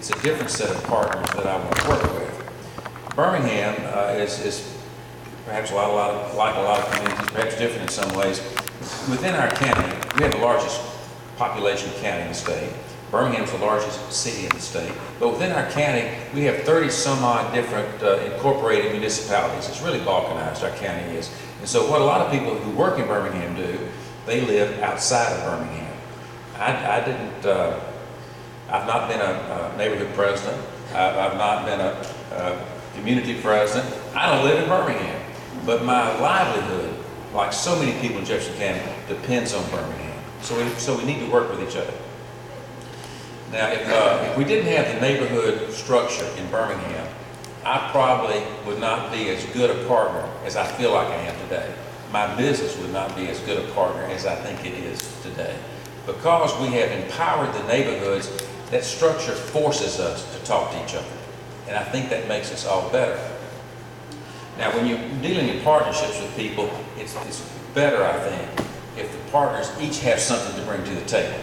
it's a different set of partners that I want to work with. Birmingham is perhaps like a lot of communities, perhaps different in some ways. Within our county, we have the largest population county in the state. Birmingham is the largest city in the state. But within our county, we have 30 some odd different incorporated municipalities. It's really balkanized, our county is. And so what a lot of people who work in Birmingham do, they live outside of Birmingham. I've not been a neighborhood president. I've not been a community president. I don't live in Birmingham. But my livelihood, like so many people in Jefferson County, depends on Birmingham. So we need to work with each other. Now, if we didn't have the neighborhood structure in Birmingham, I probably would not be as good a partner as I feel like I am today. My business would not be as good a partner as I think it is today. Because we have empowered the neighborhoods, that structure forces us to talk to each other. And I think that makes us all better. Now, when you're dealing in partnerships with people, it's better, I think, if the partners each have something to bring to the table.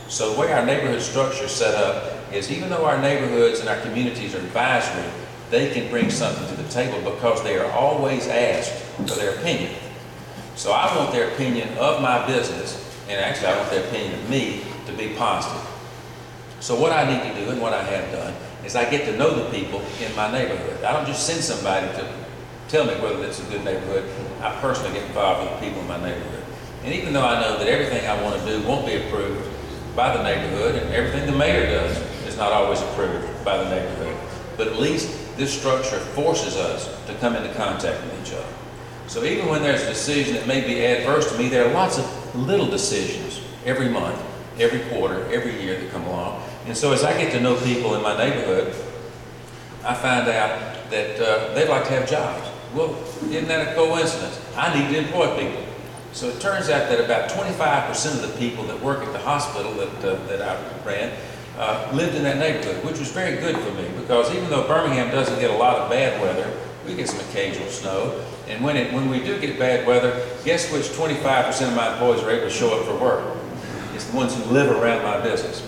So the way our neighborhood structure is set up is, even though our neighborhoods and our communities are advisory, they can bring something to the table because they are always asked for their opinion. So I want their opinion of my business, and actually I want their opinion of me to be positive. So what I need to do, and what I have done, is I get to know the people in my neighborhood. I don't just send somebody to tell me whether it's a good neighborhood. I personally get involved with the people in my neighborhood. And even though I know that everything I want to do won't be approved by the neighborhood, and everything the mayor does is not always approved by the neighborhood, but at least this structure forces us to come into contact with each other. So even when there's a decision that may be adverse to me, there are lots of little decisions every month, every quarter, every year that come along. And so as I get to know people in my neighborhood, I find out that they'd like to have jobs. Well, isn't that a coincidence? I need to employ people. So it turns out that about 25% of the people that work at the hospital that I ran lived in that neighborhood, which was very good for me, because even though Birmingham doesn't get a lot of bad weather, we get some occasional snow. And when we do get bad weather, guess which 25% of my employees are able to show up for work? It's the ones who live around my business.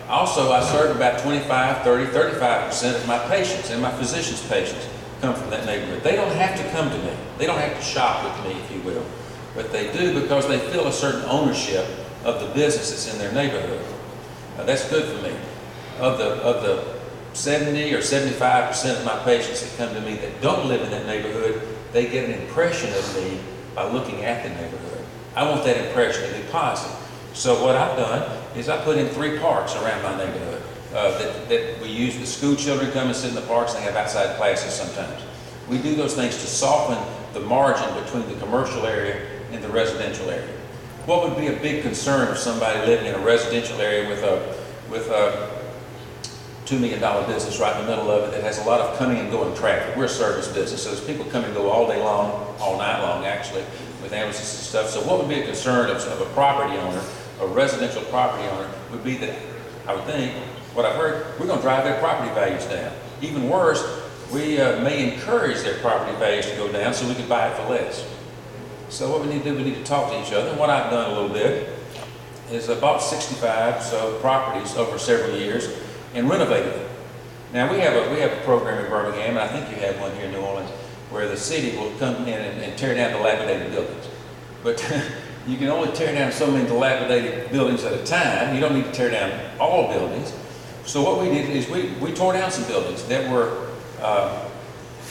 Also, I serve about 25, 30, 35% of my patients, and my physicians' patients come from that neighborhood. They don't have to come to me. They don't have to shop with me, if you will. But they do because they feel a certain ownership of the business that's in their neighborhood. That's good for me. Of the 70 or 75% of my patients that come to me that don't live in that neighborhood, they get an impression of me by looking at the neighborhood. I want that impression to be positive. So what I've done is I put in 3 parks around my neighborhood that we use. The school children come and sit in the parks, and they have outside classes sometimes. We do those things to soften the margin between the commercial area and the residential area. What would be a big concern of somebody living in a residential area with a $2 million business right in the middle of it that has a lot of coming and going traffic? We're a service business, so there's people come and go all day long, all night long actually, with ambulances and stuff. So what would be a concern of a property owner, a residential property owner, would be that, I would think, what I've heard, we're going to drive their property values down. Even worse, we may encourage their property values to go down so we can buy it for less. So what we need to do, we need to talk to each other. And what I've done a little bit is I bought 65 properties over several years and renovated them. Now we have a program in Birmingham, and I think you have one here in New Orleans, where the city will come in and tear down dilapidated buildings. But you can only tear down so many dilapidated buildings at a time. You don't need to tear down all buildings. So what we did is we tore down some buildings that were,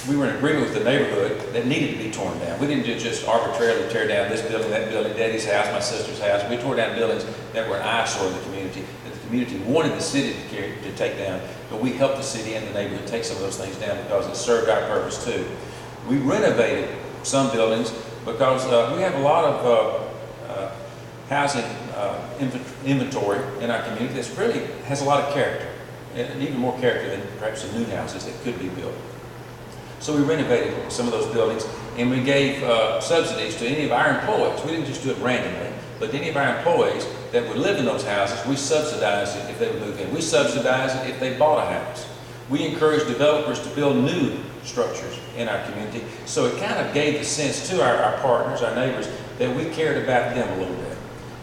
we were in agreement with the neighborhood that needed to be torn down. We didn't just arbitrarily tear down this building, that building, Daddy's house, my sister's house. We tore down buildings that were an eyesore in the community, that the community wanted the city to take down, but we helped the city and the neighborhood take some of those things down because it served our purpose too. We renovated some buildings because we have a lot of housing inventory in our community that really has a lot of character, and even more character than perhaps the new houses that could be built. So we renovated some of those buildings, and we gave subsidies to any of our employees. We didn't just do it randomly, but any of our employees that would live in those houses, we subsidized it if they would move in. We subsidized it if they bought a house. We encouraged developers to build new structures in our community. So it kind of gave the sense to our partners, our neighbors, that we cared about them a little bit.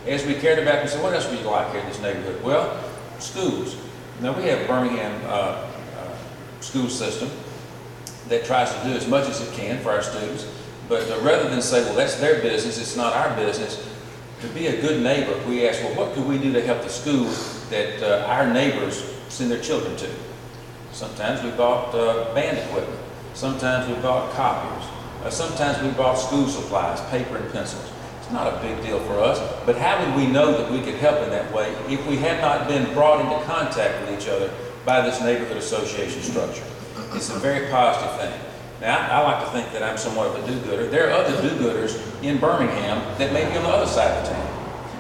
As we cared about them, we said, what else would you like here in this neighborhood? Well, schools. Now, we have Birmingham school system that tries to do as much as it can for our students, but rather than say, well, that's their business, it's not our business, to be a good neighbor, we ask, well, what could we do to help the school that our neighbors send their children to? Sometimes we bought band equipment. Sometimes we bought copiers. Sometimes we bought school supplies, paper and pencils. It's not a big deal for us, but how would we know that we could help in that way if we had not been brought into contact with each other by this neighborhood association structure? It's a very positive thing. Now, I like to think that I'm somewhat of a do-gooder. There are other do-gooders in Birmingham that may be on the other side of town.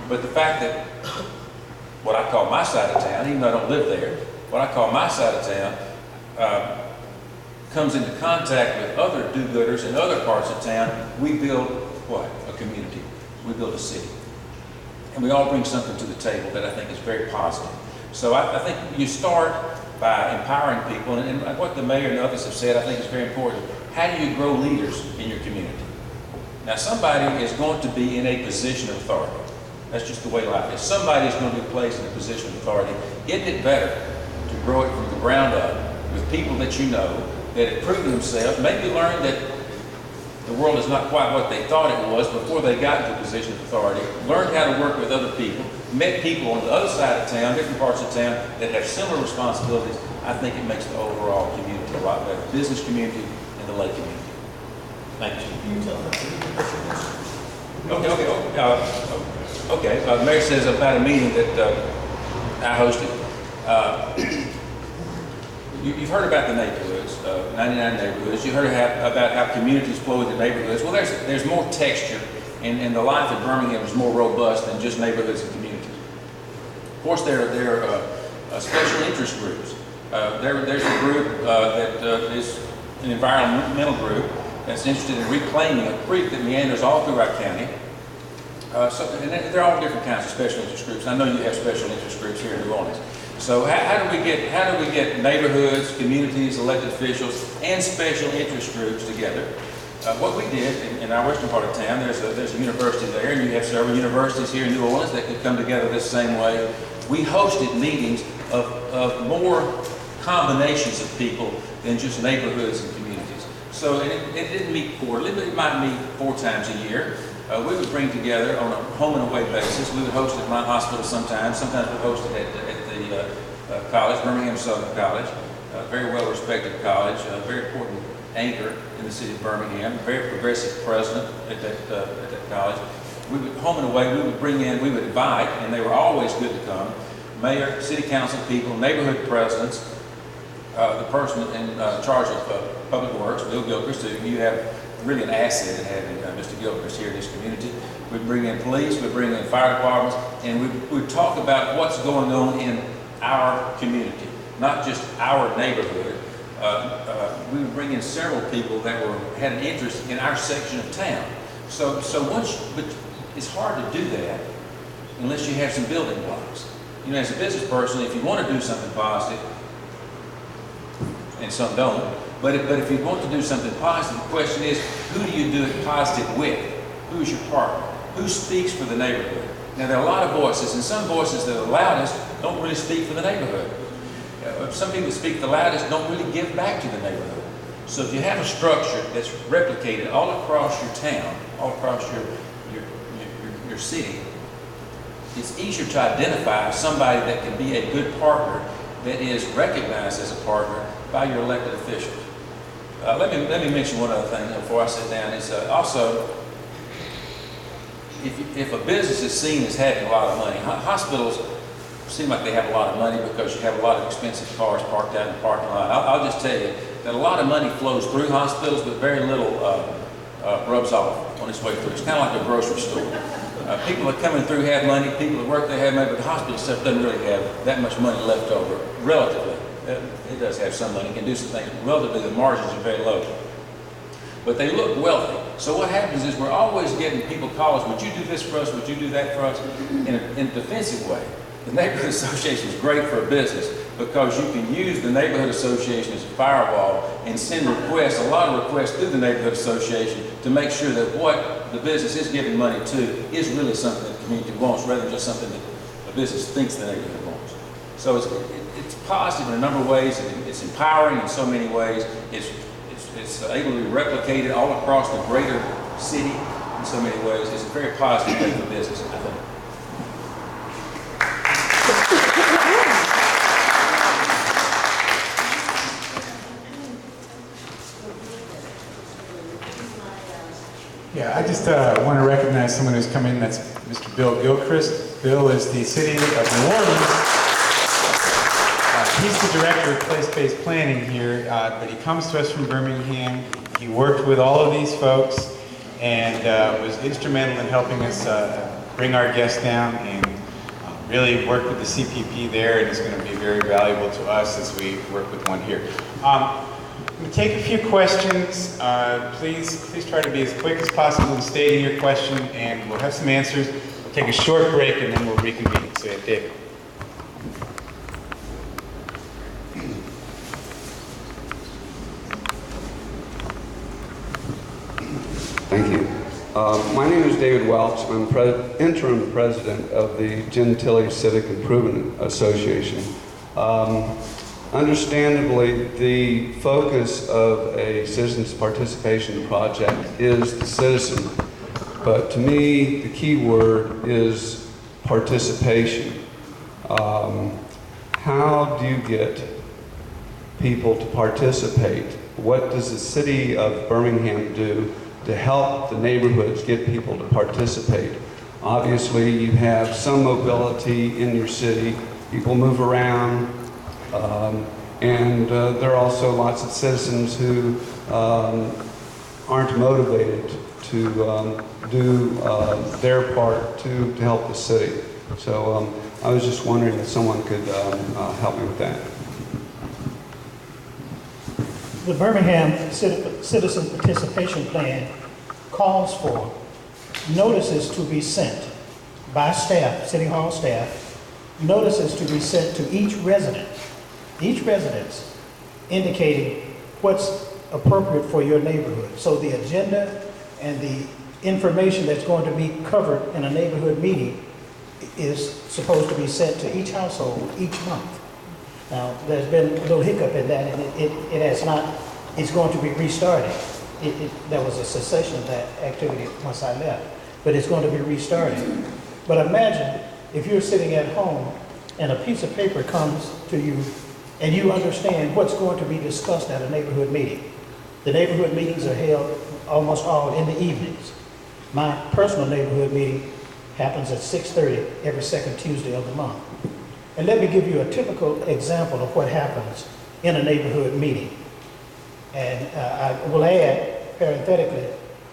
But the fact that what I call my side of town, even though I don't live there, what I call my side of town comes into contact with other do-gooders in other parts of town, we build what? A community. We build a city. And we all bring something to the table that I think is very positive. So I think you start by empowering people, and what the mayor and others have said I think is very important. How do you grow leaders in your community? Now, somebody is going to be in a position of authority. That's just the way life is. Somebody is going to be placed in a position of authority. Isn't it better to grow it from the ground up with people that you know, that have proven themselves, maybe learned that the world is not quite what they thought it was before they got into a position of authority, learned how to work with other people, met people on the other side of town, different parts of town, that have similar responsibilities? I think it makes the overall community a lot better, business community and the lake community. Thank you. Okay. The mayor says about a meeting that I hosted. You've heard about the neighborhoods, 99 neighborhoods. You heard about how communities flow into neighborhoods. Well, there's more texture, and the life in Birmingham is more robust than just neighborhoods and communities. Of course, there are special interest groups. There's a group that is an environmental group that's interested in reclaiming a creek that meanders all through our county. And they're all different kinds of special interest groups. I know you have special interest groups here in New Orleans. So how do we get neighborhoods, communities, elected officials, and special interest groups together? What we did in our western part of town, there's a university there, and you have several universities here in New Orleans that could come together this same way. We hosted meetings of more combinations of people than just neighborhoods and communities. So it didn't meet quarterly, but it might meet 4 times a year. We would bring together on a home and away basis. We would host it at my hospital sometimes. Sometimes we host it at the college, Birmingham Southern College, a very well respected college, a very important anchor in the city of Birmingham, a very progressive president at that college. We would home and away, we would bring in, we would invite, and they were always good to come, mayor, city council people, neighborhood presidents, the person in charge of public works, Bill Gilchrist, who you have really an asset in having Mr. Gilchrist here in this community. We'd bring in police, we'd bring in fire departments, and we'd talk about what's going on in our community, not just our neighborhood. We would bring in several people that had an interest in our section of town. But it's hard to do that unless you have some building blocks. You know, as a business person, if you want to do something positive, and some don't, but if you want to do something positive, the question is, who do you do it positive with? Who's your partner? Who speaks for the neighborhood? Now, there are a lot of voices, and some voices that are the loudest don't really speak for the neighborhood. Some people that speak the loudest don't really give back to the neighborhood. So if you have a structure that's replicated all across your town, all across your city, it's easier to identify somebody that can be a good partner, that is recognized as a partner by your elected officials. Let me mention one other thing before I sit down. Is also, if a business is seen as having a lot of money, hospitals seem like they have a lot of money because you have a lot of expensive cars parked out in the parking lot. I'll just tell you that a lot of money flows through hospitals, but very little rubs off on its way through. It's kind of like a grocery store. People that come in through have money, people that work there have money, but the hospital stuff doesn't really have that much money left over, relatively. It does have some money, can do some things, but relatively the margins are very low. But they look wealthy. So what happens is we're always getting people call us, would you do this for us, would you do that for us, in a defensive way. The neighborhood association is great for a business because you can use the neighborhood association as a firewall and send requests, a lot of requests through the neighborhood association to make sure that what the business is giving money to is really something that the community wants rather than just something that a business thinks the neighborhood wants. So it's positive in a number of ways. It's empowering in so many ways. It's able to be replicated all across the greater city in so many ways. It's a very positive thing for business, I think. Yeah, I just want to recognize someone who's come in. That's Mr. Bill Gilchrist. Bill is the City of New Orleans. He's the Director of Place-Based Planning here, but he comes to us from Birmingham. He worked with all of these folks and was instrumental in helping us bring our guests down and really work with the CPP there, and is going to be very valuable to us as we work with one here. We'll take a few questions. Please try to be as quick as possible in stating your question, and we'll have some answers. We'll take a short break, and then we'll reconvene. So, David. Thank you. My name is David Welch. I'm interim president of the Gentilly Civic Improvement Association. Understandably, the focus of a citizens' participation project is the citizen, but to me, the key word is participation. How do you get people to participate? What does the city of Birmingham do to help the neighborhoods get people to participate? Obviously, you have some mobility in your city. People move around. And there are also lots of citizens who aren't motivated to do their part to help the city. So I was just wondering if someone could help me with that. The Birmingham Citizen Participation Plan calls for notices to be sent by staff, City Hall staff, notices to be sent to each residence indicating what's appropriate for your neighborhood. So the agenda and the information that's going to be covered in a neighborhood meeting is supposed to be sent to each household each month. Now, there's been a little hiccup in that, and it has not, it's going to be restarted. There was a cessation of that activity once I left, but it's going to be restarted. But imagine if you're sitting at home and a piece of paper comes to you and you understand what's going to be discussed at a neighborhood meeting. The neighborhood meetings are held almost all in the evenings. My personal neighborhood meeting happens at 6:30 every second Tuesday of the month. And let me give you a typical example of what happens in a neighborhood meeting. And I will add, parenthetically,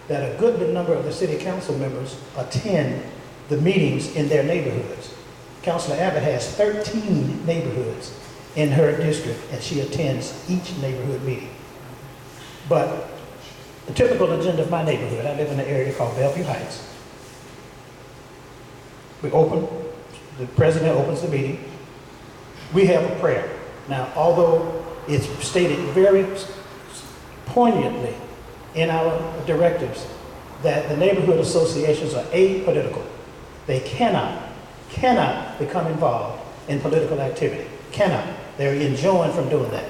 that a good number of the city council members attend the meetings in their neighborhoods. Councilor Abbott has 13 neighborhoods in her district, and she attends each neighborhood meeting. But the typical agenda of my neighborhood, I live in an area called Bellevue Heights. We open, the president opens the meeting. We have a prayer. Now, although it's stated very poignantly in our directives that the neighborhood associations are apolitical, they cannot become involved in political activity. Cannot. They're enjoined from doing that.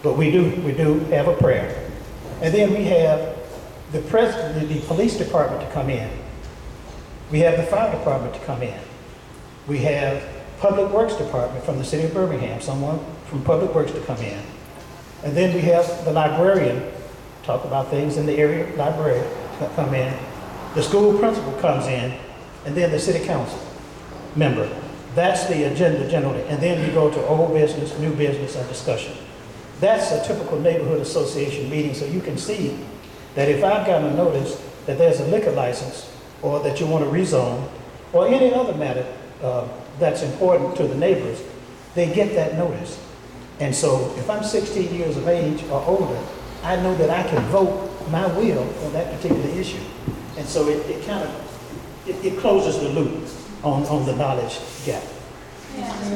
But we do have a prayer. And then we have the police department to come in. We have the fire department to come in. We have Public Works Department from the city of Birmingham, someone from Public Works to come in. And then we have the librarian, talk about things in the area, librarian come in. The school principal comes in, and then the city council member. That's the agenda generally. And then we go to old business, new business, and discussion. That's a typical neighborhood association meeting, so you can see that if I've gotten a notice that there's a liquor license or that you want to rezone or any other matter that's important to the neighbors, they get that notice. And so if I'm 16 years of age or older, I know that I can vote my will on that particular issue. And so it kind of, it closes the loop on the knowledge gap. Yeah, in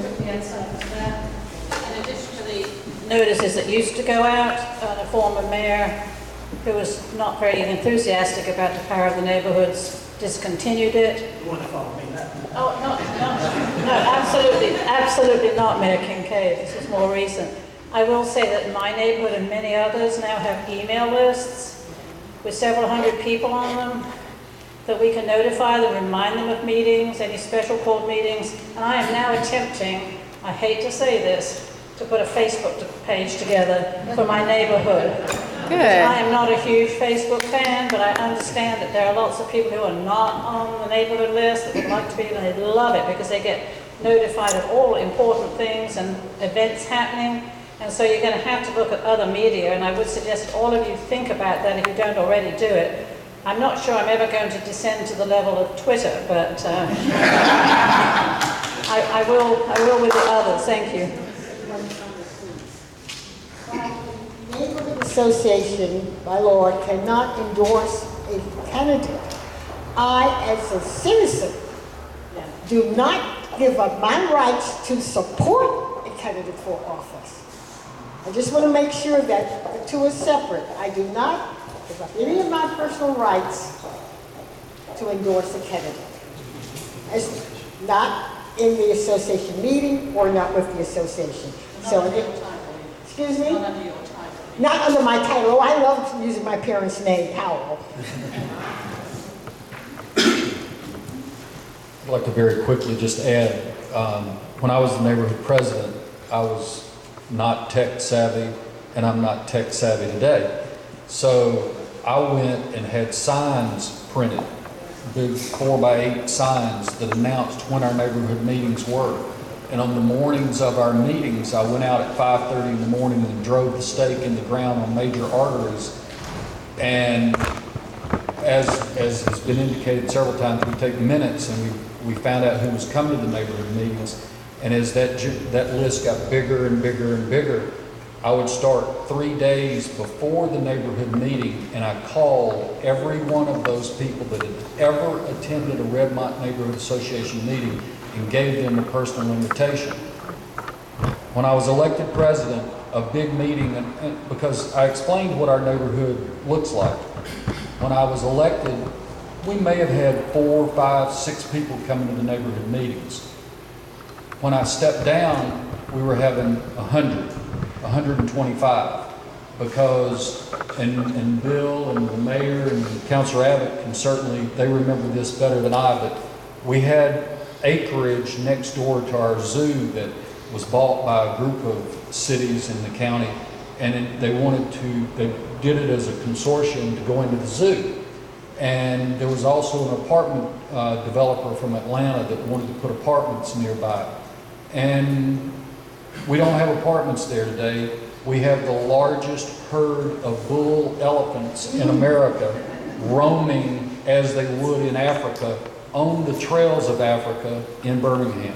addition to the notices that used to go out, the former mayor, who was not very enthusiastic about the power of the neighborhoods, discontinued it. You want to follow me, not Oh, no, absolutely not, Mayor Kincaid. This is more recent. I will say that in my neighborhood and many others now have email lists with several hundred people on them that we can notify them, remind them of meetings, any special called meetings. And I am now attempting, I hate to say this, to put a Facebook page together for my neighborhood. Good. I am not a huge Facebook fan, but I understand that there are lots of people who are not on the neighborhood list that would like to be, and they love it because they get notified of all important things and events happening. And so you're going to have to look at other media, and I would suggest all of you think about that if you don't already do it. I'm not sure I'm ever going to descend to the level of Twitter, but I will with the others. Thank you. Neighborhood association, by law, cannot endorse a candidate. I, as a citizen, do not give up my rights to support a candidate for office. I just want to make sure that the two are separate. I do not give up any of my personal rights to endorse a candidate. It's not in the association meeting or not with the association. So, excuse me? Not under my title. Oh, I love using my parents' name, Powell. I'd like to very quickly just add, when I was the neighborhood president, I was not tech savvy, and I'm not tech savvy today. So I went and had signs printed, big 4x8 signs that announced when our neighborhood meetings were. And on the mornings of our meetings, I went out at 5:30 in the morning and drove the stake in the ground on major arteries. And as has been indicated several times, we take minutes and we found out who was coming to the neighborhood meetings. And as that list got bigger and bigger and bigger, I would start 3 days before the neighborhood meeting, and I called every one of those people that had ever attended a Redmont Neighborhood Association meeting and gave them a personal invitation. When I was elected president, a big meeting, and because I explained what our neighborhood looks like. When I was elected, we may have had 4, 5, 6 people coming to the neighborhood meetings. When I stepped down, we were having 100, 125, because, and Bill and the mayor and Councilor Abbott can certainly, they remember this better than I, but we had acreage next door to our zoo that was bought by a group of cities in the county, and they did it as a consortium to go into the zoo. And there was also an apartment developer from Atlanta that wanted to put apartments nearby. And we don't have apartments there today. We have the largest herd of bull elephants in America roaming as they would in Africa on the trails of Africa in Birmingham.